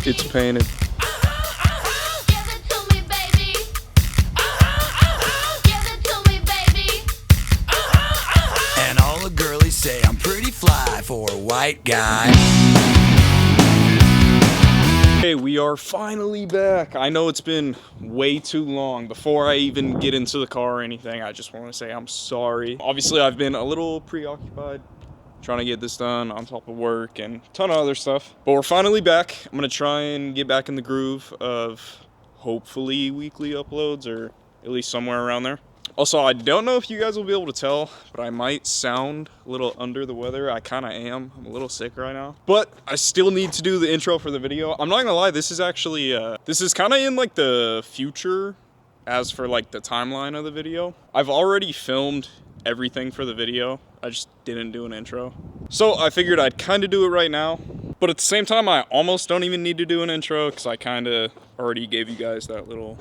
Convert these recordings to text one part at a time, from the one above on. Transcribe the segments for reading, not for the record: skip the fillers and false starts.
It's painted. And all the girlies say I'm pretty fly for a white guy. Hey, we are finally back. I know it's been way too long. Before I even get into the car or anything, I just want to say I'm sorry. Obviously, I've been a little preoccupied trying to get this done on top of work and a ton of other stuff. But we're finally back. I'm going to try and get back in the groove of hopefully weekly uploads, or at least somewhere around there. Also, I don't know if you guys will be able to tell, but I might sound a little under the weather. I kind of am. I'm a little sick right now. But I still need to do the intro for the video. I'm not gonna lie, this is actually, this is kind of in like the future as for like the timeline of the video. I've already filmed everything for the video. I just didn't do an intro. So I figured I'd kind of do it right now. But at the same time, I almost don't even need to do an intro because I kind of already gave you guys that little,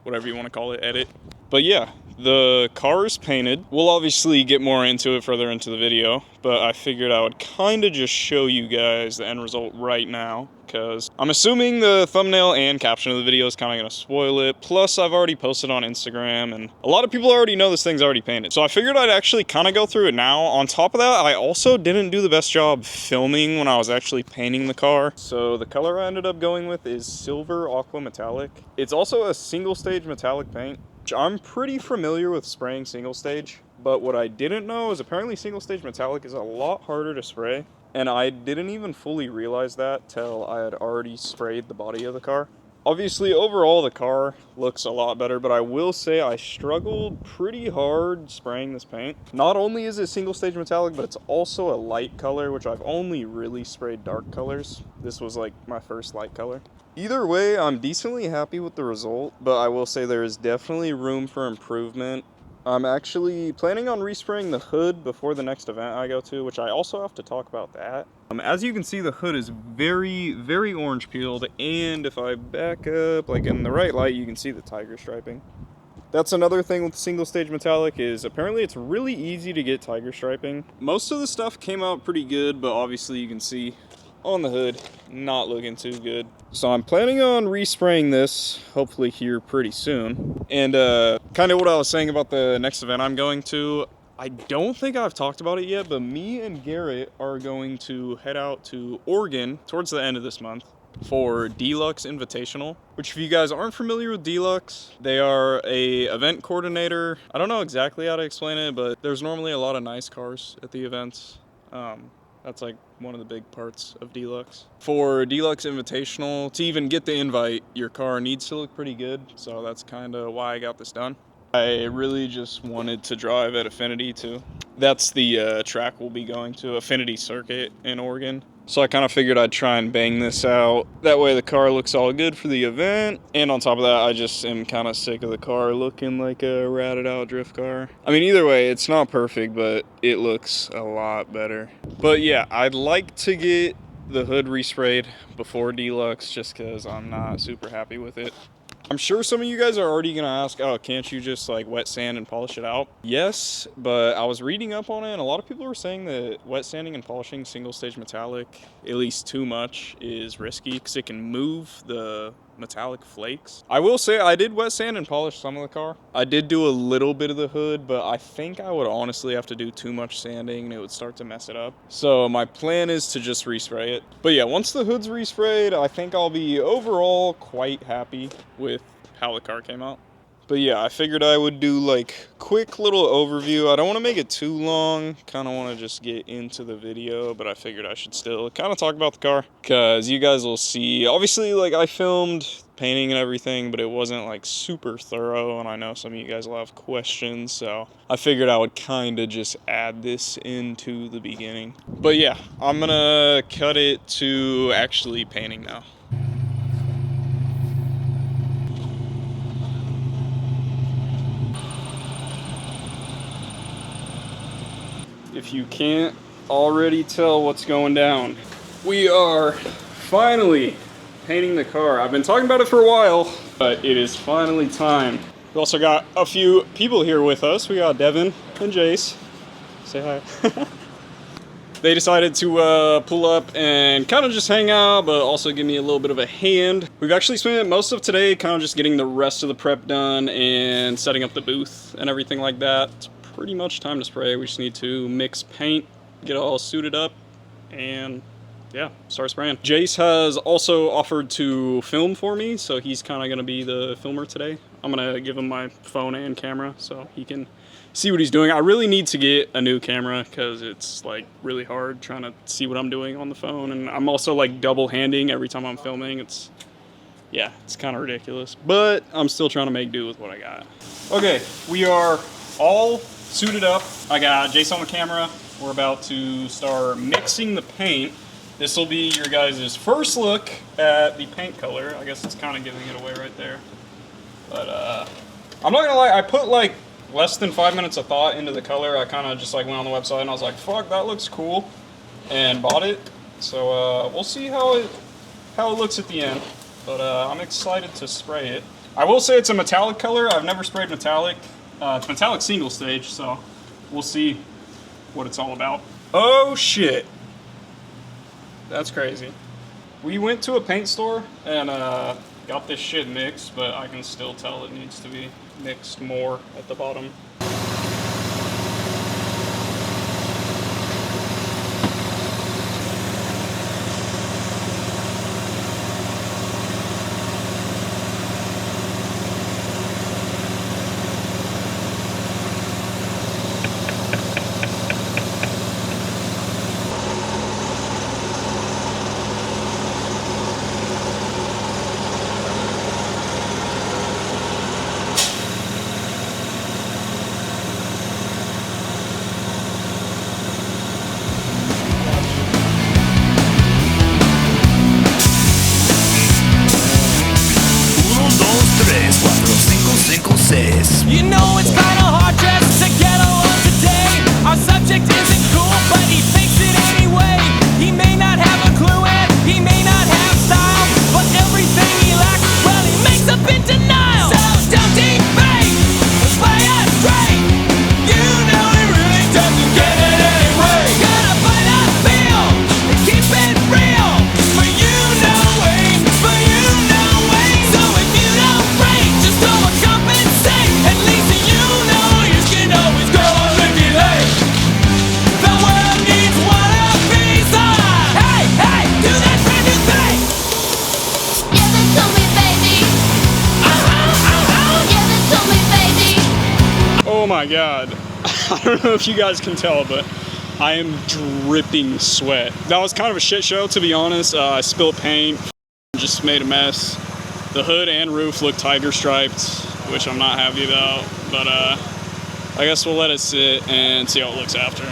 whatever you want to call it, edit. But yeah, the car is painted. We'll obviously get more into it further into the video, but I figured I would kind of just show you guys the end result right now, because I'm assuming the thumbnail and caption of the video is kind of going to spoil it. Plus, I've already posted on Instagram, and a lot of people already know this thing's already painted. So I figured I'd actually kind of go through it now. On top of that, I also didn't do the best job filming when I was actually painting the car. So the color I ended up going with is Silver Aqua Metallic. It's also a single stage metallic paint. I'm pretty familiar with spraying single stage, but what I didn't know is apparently single stage metallic is a lot harder to spray, and I didn't even fully realize that till I had already sprayed the body of the car. Obviously, overall, the car looks a lot better, but I will say I struggled pretty hard spraying this paint. Not only is it single stage metallic, but it's also a light color, which I've only really sprayed dark colors. This was like my first light color. Either way, I'm decently happy with the result, but I will say there is definitely room for improvement. I'm actually planning on respraying the hood before the next event I go to, which I also have to talk about that. As you can see, the hood is very, very orange peeled, and if I back up, like in the right light, you can see the tiger striping. That's another thing with single stage metallic, is apparently it's really easy to get tiger striping. Most of the stuff came out pretty good, but obviously you can see on the hood, not looking too good. So I'm planning on respraying this, hopefully here pretty soon. And kind of what I was saying about the next event I'm going to, I don't think I've talked about it yet, but me and Garrett are going to head out to Oregon towards the end of this month for Deluxe Invitational, which if you guys aren't familiar with Deluxe, they are a event coordinator. I don't know exactly how to explain it, but there's normally a lot of nice cars at the events. That's like one of the big parts of Deluxe. For Deluxe Invitational, to even get the invite, your car needs to look pretty good. So that's kind of why I got this done. I really just wanted to drive at Affinity too. That's the track we'll be going to, Affinity Circuit in Oregon. So I kind of figured I'd try and bang this out. That way the car looks all good for the event. And on top of that, I just am kind of sick of the car looking like a ratted out drift car. I mean, either way, it's not perfect, but it looks a lot better. But yeah, I'd like to get the hood resprayed before Deluxe just because I'm not super happy with it. I'm sure some of you guys are already going to ask, oh, can't you just like wet sand and polish it out? Yes, but I was reading up on it, and a lot of people were saying that wet sanding and polishing single stage metallic, at least too much, is risky because it can move the metallic flakes. I will say I did wet sand and polish some of the car. I did do a little bit of the hood, but I think I would honestly have to do too much sanding and it would start to mess it up. So my plan is to just respray it. But yeah, once the hood's resprayed, I think I'll be overall quite happy with how the car came out. But yeah, I figured I would do like quick little overview. I don't want to make it too long. Kind of want to just get into the video, but I figured I should still kind of talk about the car because you guys will see. Obviously, like I filmed painting and everything, but it wasn't like super thorough, and I know some of you guys will have questions, so I figured I would kind of just add this into the beginning. But yeah, I'm gonna cut it to actually painting now. If you can't already tell what's going down, we are finally painting the car. I've been talking about it for a while, but it is finally time. We also got a few people here with us. We got Devin and Jace. Say hi. They decided to pull up and kind of just hang out, but also give me a little bit of a hand. We've actually spent most of today kind of just getting the rest of the prep done and setting up the booth and everything like that. It's pretty much time to spray. We just need to mix paint, get it all suited up, and yeah, start spraying. Jace has also offered to film for me, so he's kind of going to be the filmer today. I'm going to give him my phone and camera so he can see what he's doing. I really need to get a new camera because it's like really hard trying to see what I'm doing on the phone, and I'm also like double handing every time I'm filming. It's kind of ridiculous, but I'm still trying to make do with what I got. Okay, we are all suited up. I got Jace on the camera. We're about to start mixing the paint. This will be your guys' first look at the paint color. I guess it's kind of giving it away right there. But I'm not gonna lie, I put like less than 5 minutes of thought into the color. I kind of just like went on the website and I was like, fuck, that looks cool, and bought it. So we'll see how it looks at the end. But I'm excited to spray it. I will say it's a metallic color. I've never sprayed metallic. It's metallic single stage, so we'll see what it's all about. Oh shit. That's crazy. We went to a paint store and got this shit mixed, but I can still tell it needs to be mixed more at the bottom. You know it's kinda hard just to get along today. Our subject isn't cool, but he thinks it anyway. He may not have a clue and he may not have style, but everything he lacks, well, he makes up in denial. So don't debate, play us straight. You know he really doesn't get it anyway. Gotta fight a feel and keep it real. For you know way, for you know way. So if you don't break, just overcompensate. At least you know you can always go on looking late. The world needs one of these. Hey, hey, do that brand new thing. Give it to me, baby. Give it to me, baby. Oh my god. I don't know if you guys can tell, but I am dripping sweat. That was kind of a shit show, to be honest. I spilled paint, just made a mess. The hood and roof look tiger striped, which I'm not happy about, but I guess we'll let it sit and see how it looks after.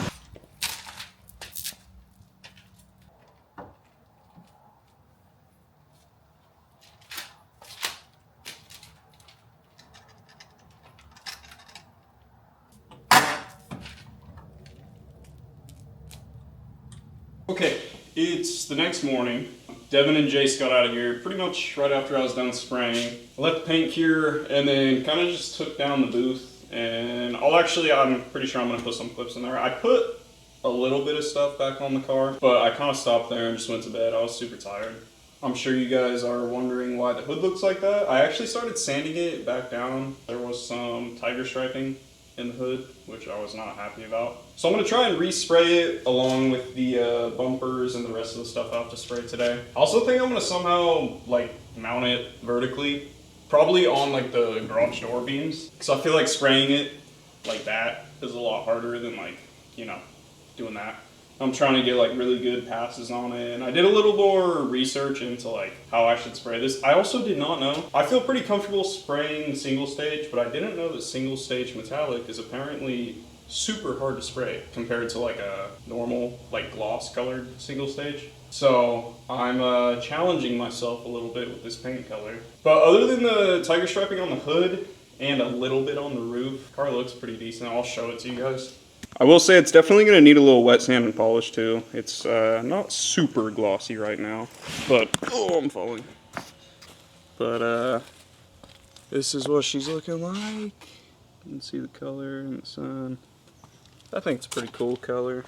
Okay, it's the next morning. Devin and Jace got out of here pretty much right after I was done spraying. I let the paint cure and then kind of just took down the booth, and I'm pretty sure I'm gonna put some clips in there. I put a little bit of stuff back on the car, but I kind of stopped there and just went to bed. I was super tired. I'm sure you guys are wondering why the hood looks like that. I actually started sanding it back down. There was some tiger striping in the hood, which I was not happy about. So I'm gonna try and respray it along with the bumpers and the rest of the stuff I have to spray today. I also think I'm gonna somehow like mount it vertically, probably on like the garage door beams, because I feel like spraying it like that is a lot harder than like, you know, doing that. I'm trying to get like really good passes on it, and I did a little more research into like how I should spray this. I also did not know. I feel pretty comfortable spraying single stage, but I didn't know that single stage metallic is apparently super hard to spray compared to like a normal like gloss colored single stage. So I'm challenging myself a little bit with this paint color. But other than the tiger striping on the hood and a little bit on the roof, the car looks pretty decent. I'll show it to you guys. I will say it's definitely going to need a little wet sand and polish too. It's not super glossy right now, but oh, I'm falling. But this is what she's looking like. You can see the color in the sun. I think it's a pretty cool color.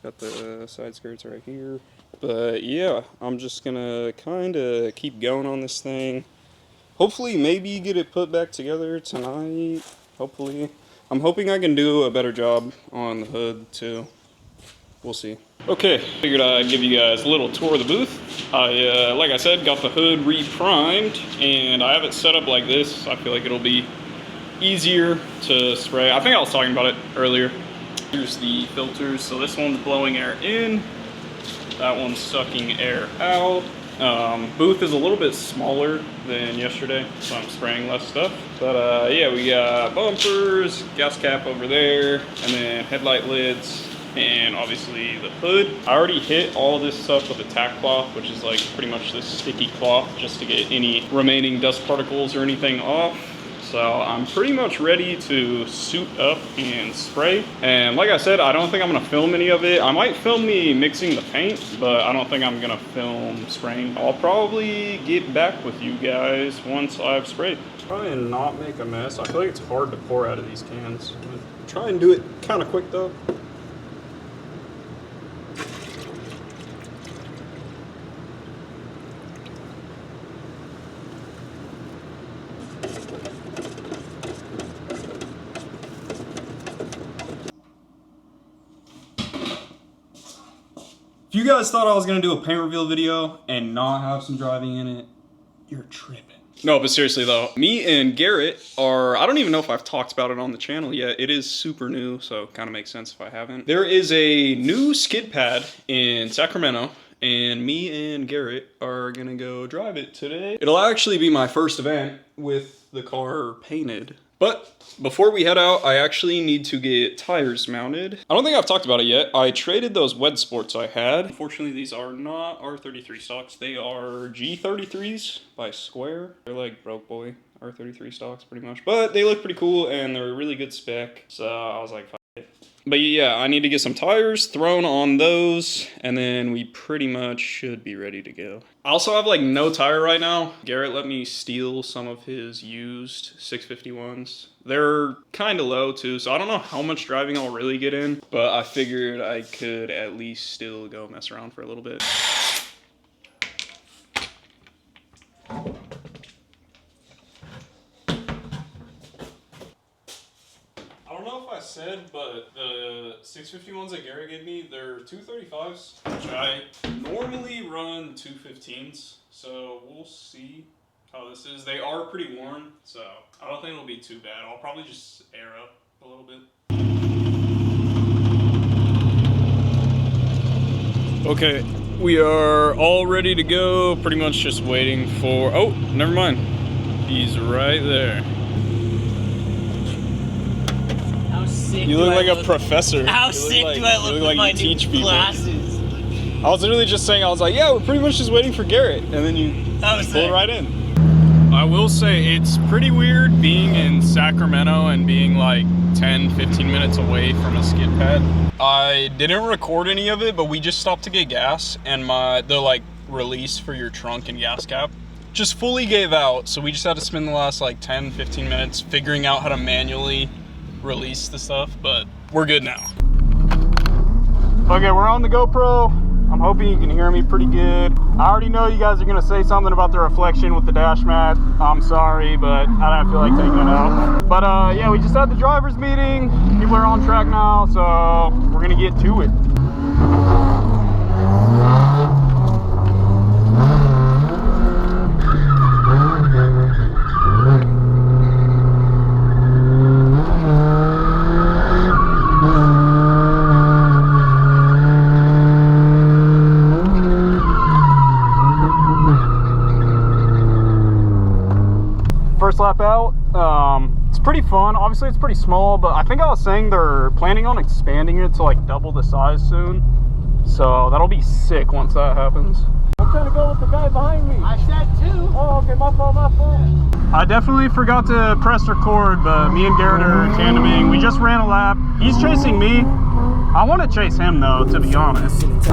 Got the side skirts right here. But yeah, I'm just gonna kind of keep going on this thing. Hopefully, maybe get it put back together tonight. Hopefully. I'm hoping I can do a better job on the hood too. We'll see. Okay, figured I'd give you guys a little tour of the booth. Like I said, got the hood re-primed, and I have it set up like this. I feel like it'll be easier to spray. I think I was talking about it earlier. Here's the filters. So this one's blowing air in, that one's sucking air out. Booth is a little bit smaller than yesterday, so I'm spraying less stuff. But yeah, we got bumpers, gas cap over there, and then headlight lids, and obviously the hood. I already hit all this stuff with a tack cloth, which is like pretty much this sticky cloth just to get any remaining dust particles or anything off. So I'm pretty much ready to suit up and spray. And like I said, I don't think I'm gonna film any of it. I might film me mixing the paint, but I don't think I'm gonna film spraying. I'll probably get back with you guys once I've sprayed. Try and not make a mess. I feel like it's hard to pour out of these cans. Try and do it kind of quick though. If you guys thought I was gonna do a paint reveal video and not have some driving in it, you're tripping. No, but seriously though, me and Garrett are, I don't even know if I've talked about it on the channel yet. It is super new, so it kind of makes sense if I haven't. There is a new skid pad in Sacramento, and me and Garrett are gonna go drive it today. It'll actually be my first event with the car painted. But before we head out, I actually need to get tires mounted. I don't think I've talked about it yet. I traded those Wed Sports I had. Unfortunately, these are not R33 stocks. They are G33s by Square. They're like broke boy R33 stocks pretty much. But they look pretty cool and they're a really good spec. So I was like, fuck it. But yeah, I need to get some tires thrown on those, and then we pretty much should be ready to go. I also have like no tire right now. Garrett let me steal some of his used 651s. They're kind of low too, so I don't know how much driving I'll really get in, but I figured I could at least still go mess around for a little bit. I don't know if I said, but the 651s that Gary gave me, they're 235s, which I normally run 215s, so we'll see how this is. They are pretty worn, so I don't think it'll be too bad. I'll probably just air up a little bit. Okay, we are all ready to go, pretty much just waiting for, oh, never mind. He's right there. You look like a professor. How sick do I look with my new glasses? I was literally just saying, I was like, yeah, we're pretty much just waiting for Garrett. And then you pull right in. I will say, it's pretty weird being in Sacramento and being like 10, 15 minutes away from a skid pad. I didn't record any of it, but we just stopped to get gas. And the like release for your trunk and gas cap just fully gave out. So we just had to spend the last like 10, 15 minutes figuring out how to manually release the stuff, but we're good now. Okay, we're on the GoPro. I'm hoping you can hear me pretty good. I already know you guys are gonna say something about the reflection with the dash mat. I'm sorry, but I don't feel like taking it out. But yeah, we just had the driver's meeting. People are on track now, so we're gonna get to it. First lap out, it's pretty fun. Obviously it's pretty small, but I think I was saying they're planning on expanding it to like double the size soon, so that'll be sick once that happens. I'm trying to go with the guy behind me. I said two. Oh, okay, my fault. I definitely forgot to press record, but me and Garrett are tandeming. We just ran a lap. He's chasing me. I want to chase him though, to be honest. And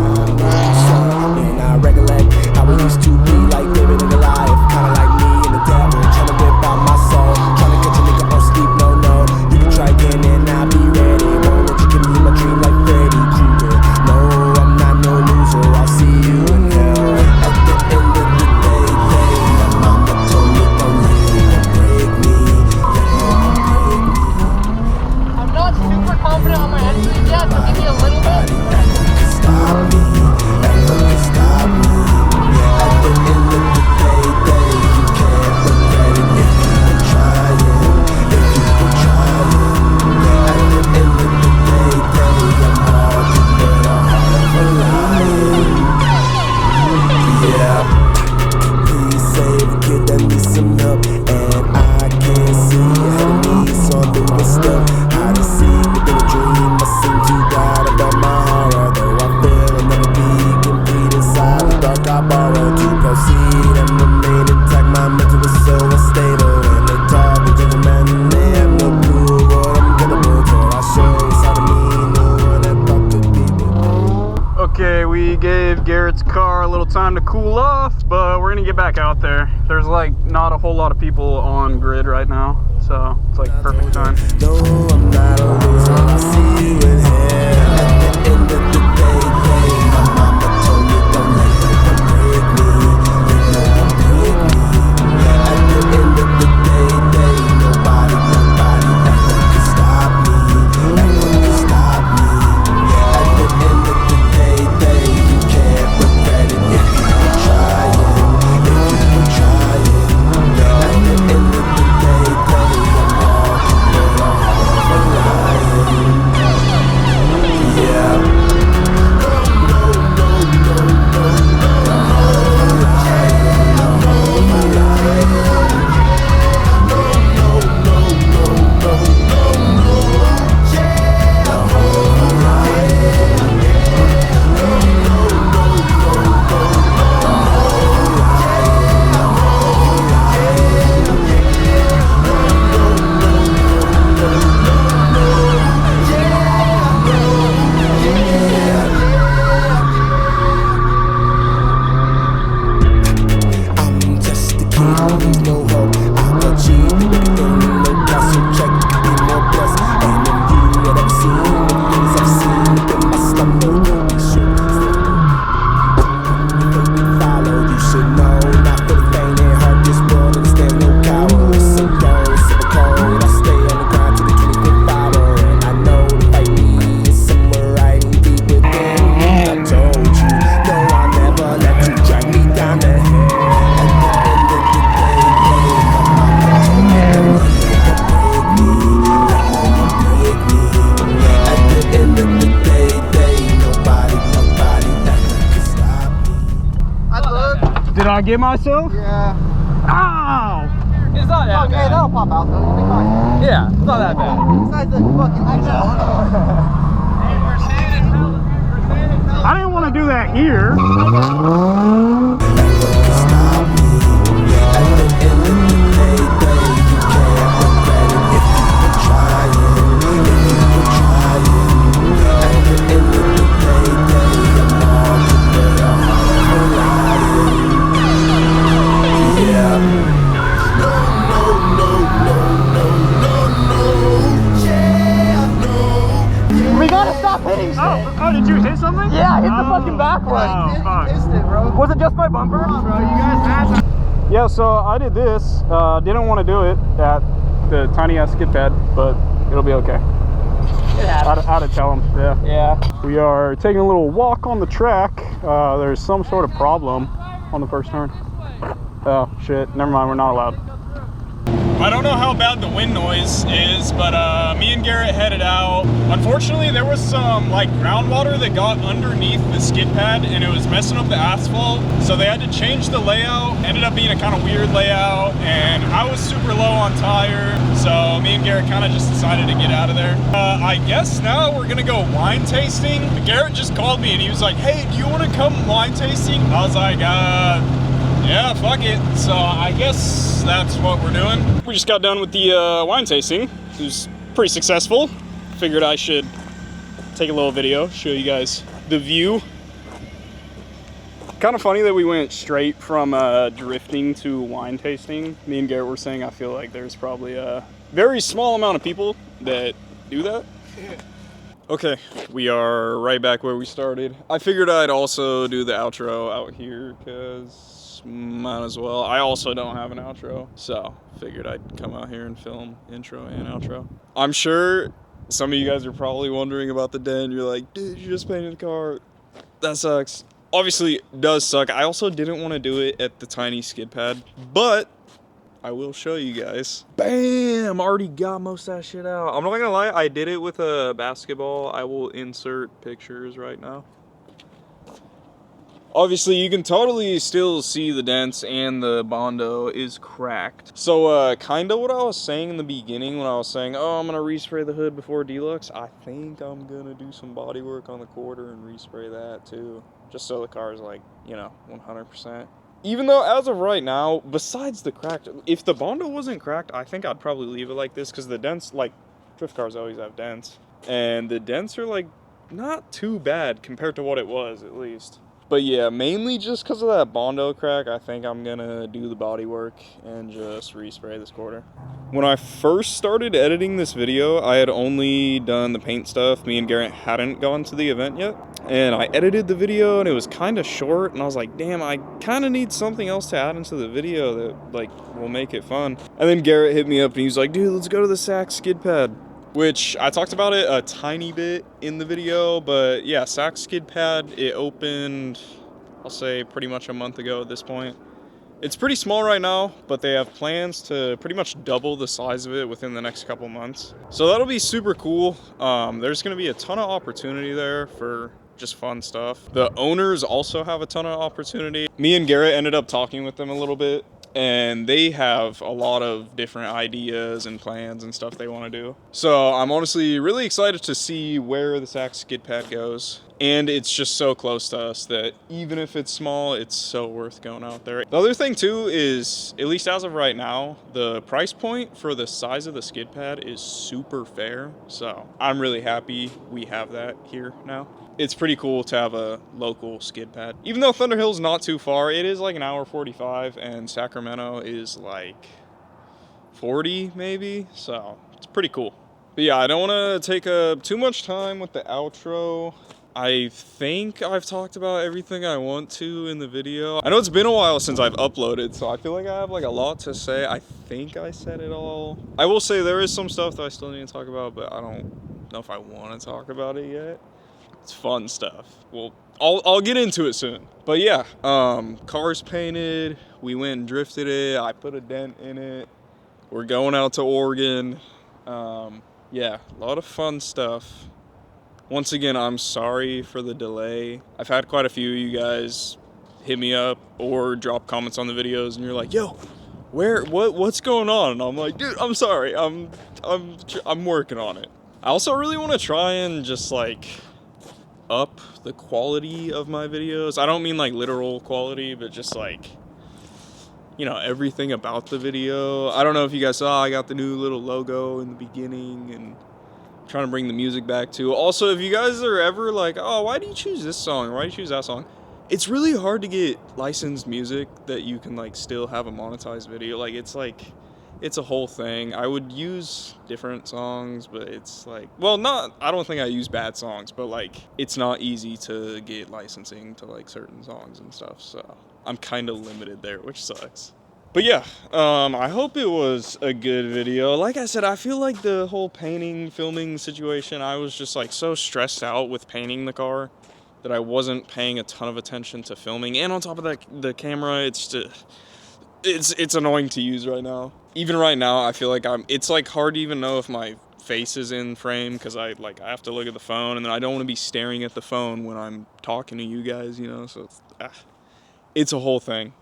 I recollect how we used to be like David and Goliath, kind of like me and the devil, trying to whip out my soul, trying to catch a nigga on sleep, no. You can try again and I'll be ready. Won't let you give me my dream like Freddy Krueger. No, Garrett's car a little time to cool off, but we're gonna get back out there. There's like not a whole lot of people on grid right now, so it's like perfect time. No, I'm not a loser. I see you in here. At the end of the day, my mama told me don't let no one break me. Let no one break me. At the end of the day, nobody ever can stop me. Ever can stop me. At the end of the day, you can't regret it if you were trying. If you were trying. At the end of the day, I'm walking with a heart of a lion. Yeah. I'm just a kid who needs no help. I achieve everything, no castle check, be more blessed. And if you had ever seen the things I've seen in my slumber, be sure to follow. You should know, not for the faint at heart. This world understands no cowards. Some go, super cold. I stay on the grind to the 25th hour, and I know to fight me is somewhere right deep within. I told you, no, I'll never let you drag me down the hill. Did I get myself? Yeah. Ow! It's not that Okay, bad. that'll pop out though. You'll be fine. Yeah, it's not that bad. Besides the fucking I didn't want to do that here. We gotta stop hitting shit. Oh, did you hit something? Yeah, I hit the fucking back one. Oh, fuck. You missed it, bro. Was it just my bumper? Come on, bro. You guys had that. Yeah, so I did this. Didn't want to do it at the tiny ass skid pad, but it'll be okay. It happened. I'd tell them, yeah. Yeah. We are taking a little walk on the track. There's some sort of problem on the first turn. Oh, shit. Never mind, we're not allowed. I don't know how bad the wind noise is, but me and Garrett headed out. Unfortunately, there was some like groundwater that got underneath the skid pad and it was messing up the asphalt. So they had to change the layout. Ended up being a kind of weird layout, and I was super low on tire. So me and Garrett kind of just decided to get out of there. I guess now we're gonna go wine tasting. Garrett just called me and he was like, "Hey, do you want to come wine tasting?" I was like, yeah, fuck it. So I guess that's what we're doing. We just got done with the wine tasting. It was pretty successful. Figured I should take a little video, show you guys the view. Kind of funny that we went straight from drifting to wine tasting. Me and Garrett were saying I feel like there's probably a very small amount of people that do that. Okay, we are right back where we started. I figured I'd also do the outro out here because might as well. I also don't have an outro, so figured I'd come out here and film intro and outro. I'm sure some of you guys are probably wondering about the dent. You're like, dude, you just painted the car. That sucks. Obviously, it does suck. I also didn't want to do it at the tiny skid pad, but I will show you guys. Bam! Already got most of that shit out. I'm not gonna lie, I did it with a basketball. I will insert pictures right now. Obviously, you can totally still see the dents and the Bondo is cracked. So, kind of what I was saying in the beginning when I was saying, oh, I'm gonna respray the hood before Deluxe. I think I'm gonna do some body work on the quarter and respray that too. Just so the car is like, you know, 100%. Even though, as of right now, besides the cracked, if the Bondo wasn't cracked, I think I'd probably leave it like this because the dents, like, drift cars always have dents. And the dents are, like, not too bad compared to what it was, at least. But yeah, mainly just because of that Bondo crack, I think I'm gonna do the body work and just respray this quarter. When I first started editing this video, I had only done the paint stuff. Me and Garrett hadn't gone to the event yet. And I edited the video and it was kind of short, and I was like, damn, I kind of need something else to add into the video that like will make it fun. And then Garrett hit me up and he was like, dude, let's go to the Saks skid pad. Which I talked about it a tiny bit in the video, but yeah, Saks skid pad, it opened, I'll say pretty much a month ago at this point. It's pretty small right now, but they have plans to pretty much double the size of it within the next couple months. So that'll be super cool. There's gonna be a ton of opportunity there for just fun stuff. The owners also have a ton of opportunity. Me and Garrett ended up talking with them a little bit, and they have a lot of different ideas and plans and stuff they want to do. So I'm honestly really excited to see where the Saks skid pad goes. And it's just so close to us that even if it's small, it's so worth going out there. The other thing too is, at least as of right now, the price point for the size of the skid pad is super fair. So I'm really happy we have that here now. It's pretty cool to have a local skid pad. Even though Thunder Hill's not too far, it is like an hour 45, and Sacramento is like 40 maybe. So it's pretty cool. But yeah, I don't want to take up too much time with the outro. I think I've talked about everything I want to in the video. I know it's been a while since I've uploaded, so I feel like I have like a lot to say. I think I said it all. I will say there is some stuff that I still need to talk about, but I don't know if I want to talk about it yet. It's fun stuff. Well, I'll get into it soon. But yeah, car's painted. We went and drifted it. I put a dent in it. We're going out to Oregon. Yeah, a lot of fun stuff. Once again, I'm sorry for the delay. I've had quite a few of you guys hit me up or drop comments on the videos, and you're like, yo, what's going on? And I'm like, dude, I'm sorry. I'm working on it. I also really want to try and just like up the quality of my videos. I don't mean like literal quality, but just like, you know, everything about the video. I don't know if you guys saw, I got the new little logo in the beginning, and trying to bring the music back too. Also, if you guys are ever like, oh, why do you choose this song? Why do you choose that song? It's really hard to get licensed music that you can like still have a monetized video. Like it's a whole thing. I would use different songs, but it's like, well, I don't think I use bad songs, but like it's not easy to get licensing to like certain songs and stuff. So I'm kind of limited there, which sucks. But yeah, I hope it was a good video. Like I said, I feel like the whole painting, filming situation, I was just like so stressed out with painting the car that I wasn't paying a ton of attention to filming. And on top of that, the camera, it's annoying to use right now. Even right now, I feel like it's like hard to even know if my face is in frame, because I have to look at the phone, and then I don't want to be staring at the phone when I'm talking to you guys, you know, so it's a whole thing.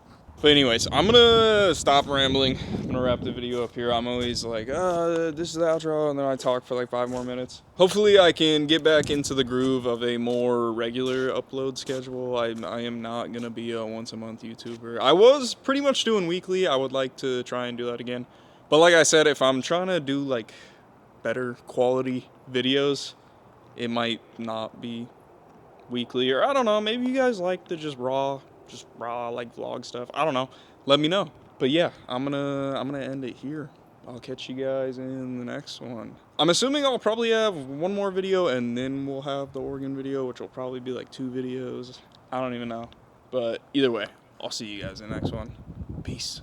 But anyways, I'm gonna stop rambling. I'm gonna wrap the video up here. I'm always like, this is the outro, and then I talk for like 5 more minutes. Hopefully I can get back into the groove of a more regular upload schedule. I am not gonna be a once a month YouTuber. I was pretty much doing weekly. I would like to try and do that again. But like I said, if I'm trying to do like better quality videos, it might not be weekly, or I don't know, maybe you guys like the just raw like vlog stuff. I don't know, let me know. But yeah, I'm gonna end it here. I'll catch you guys in the next one. I'm assuming I'll probably have one more video, and then we'll have the Oregon video, which will probably be like 2 videos. I don't even know, but either way, I'll see you guys in the next one. Peace.